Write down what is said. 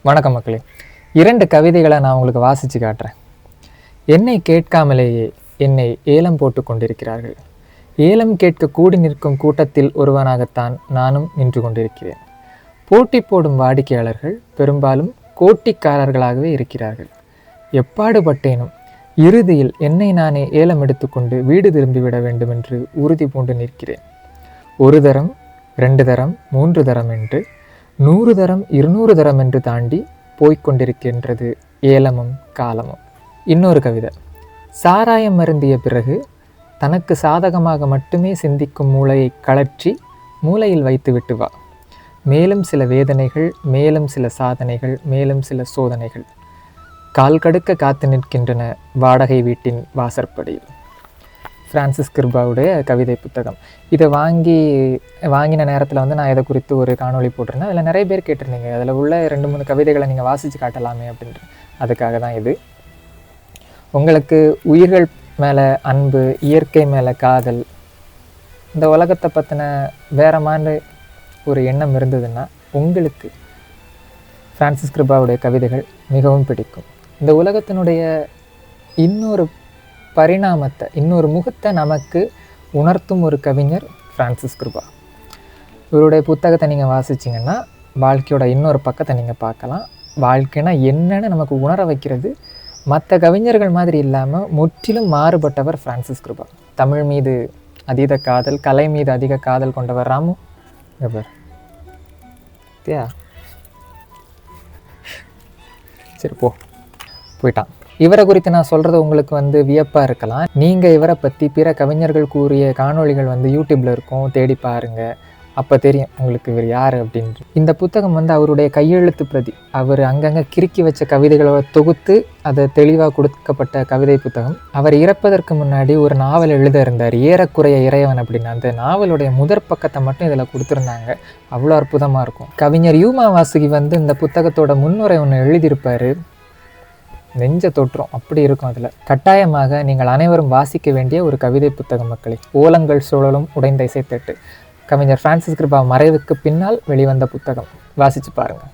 வணக்கம் மக்களே. 2 கவிதைகளை நான் உங்களுக்கு வாசித்து காட்டுறேன். என்னை கேட்காமலேயே என்னை ஏலம் போட்டு கொண்டிருக்கிறார்கள். ஏலம் கேட்க கூடி நிற்கும் கூட்டத்தில் ஒருவனாகத்தான் நானும் நின்று கொண்டிருக்கிறேன். போட்டி போடும் வாடிக்கையாளர்கள் பெரும்பாலும் கோட்டிக்காரர்களாகவே இருக்கிறார்கள். எப்பாடுபட்டேனும் இறுதியில் என்னை நானே ஏலம் எடுத்துக்கொண்டு வீடு திரும்பிவிட வேண்டும் என்று உறுதி பூண்டு நிற்கிறேன். 1 தரம் 2 தரம் 3 தரம் என்று 100 தரம் 200 தரம் என்று தாண்டி போய்கொண்டிருக்கின்றது ஏலமும் காலமும். இன்னொரு கவிதை. சாராயம் மருந்திய பிறகு தனக்கு சாதகமாக மட்டுமே சிந்திக்கும் மூளையை கழற்றி மூளையில் வைத்து விட்டு வா. மேலும் சில வேதனைகள், மேலும் சில சாதனைகள், மேலும் சில சோதனைகள் கால் கடுக்க காத்து நிற்கின்றன வாடகை வீட்டின் வாசற்படியில். ஃப்ரான்சிஸ் கிருபாவுடைய கவிதை புத்தகம். இதை வாங்கின நேரத்தில் நான் இதை குறித்து ஒரு காணொளி போட்டிருந்தேன். அதில் நிறைய பேர் கேட்டிருந்தீங்க, அதில் உள்ள 2-3 கவிதைகளை நீங்கள் வாசித்து காட்டலாமே அப்படின்ட்டு. அதுக்காக தான் இது. உங்களுக்கு உயிர்கள் மேலே அன்பு, இயற்கை மேலே காதல், இந்த உலகத்தை பற்றின வேறு மாதிரி ஒரு எண்ணம் இருந்ததுன்னா உங்களுக்கு ஃப்ரான்சிஸ் கிருபாவுடைய கவிதைகள் மிகவும் பிடிக்கும். இந்த உலகத்தினுடைய இன்னொரு பரிணாமத்தை, இன்னொரு முகத்தை நமக்கு உணர்த்தும் ஒரு கவிஞர் ஃப்ரான்சிஸ் கிருபா. இவருடைய புத்தகத்தை நீங்கள் வாசிச்சிங்கன்னா வாழ்க்கையோட இன்னொரு பக்கத்தை நீங்கள் பார்க்கலாம். வாழ்க்கைனா என்னன்னு நமக்கு உணர வைக்கிறது. மற்ற கவிஞர்கள் மாதிரி இல்லாமல் முற்றிலும் மாறுபட்டவர் ஃப்ரான்சிஸ் கிருபா. தமிழ் மீது அதீத காதல், கலை மீது அதிக காதல் கொண்டவர். ராமு இவர் தியா சரி போயிட்டான். இவரை குறித்து நான் சொல்கிறது உங்களுக்கு வியப்பாக இருக்கலாம். நீங்கள் இவரை பற்றி பிற கவிஞர்கள் கூறிய காணொளிகள் யூடியூப்பில் இருக்கும், தேடி பாருங்கள். அப்போ தெரியும் உங்களுக்கு இவர் யார் அப்படின்ட்டு. இந்த புத்தகம் அவருடைய கையெழுத்து பிரதி. அவர் அங்கங்கே கிறுக்கி வச்ச கவிதைகளை தொகுத்து அதை தெளிவாக கொடுக்கப்பட்ட கவிதை புத்தகம். அவர் இறப்பதற்கு முன்னாடி ஒரு நாவல் எழுத இருந்தார், ஏறக்குறைய இறைவன் அப்படின்னு. அந்த நாவலுடைய முதற் பக்கத்தை மட்டும் இதில் கொடுத்துருந்தாங்க. அவ்வளோ அற்புதமாக இருக்கும். கவிஞர் யூமா வாசுகி இந்த புத்தகத்தோட முன்னுரை ஒன்று எழுதியிருப்பார். நெஞ்ச தொற்றும், அப்படி இருக்கும். அதில் கட்டாயமாக நீங்கள் அனைவரும் வாசிக்க வேண்டிய ஒரு கவிதை புத்தகம் மக்களே. ஓலங்கள் சுழலும் உடைந்த இசைத்தட்டு. கவிஞர் ஃப்ரான்சிஸ் கிருபா மறைவுக்கு பின்னால் வெளிவந்த புத்தகம். வாசித்து பாருங்கள்.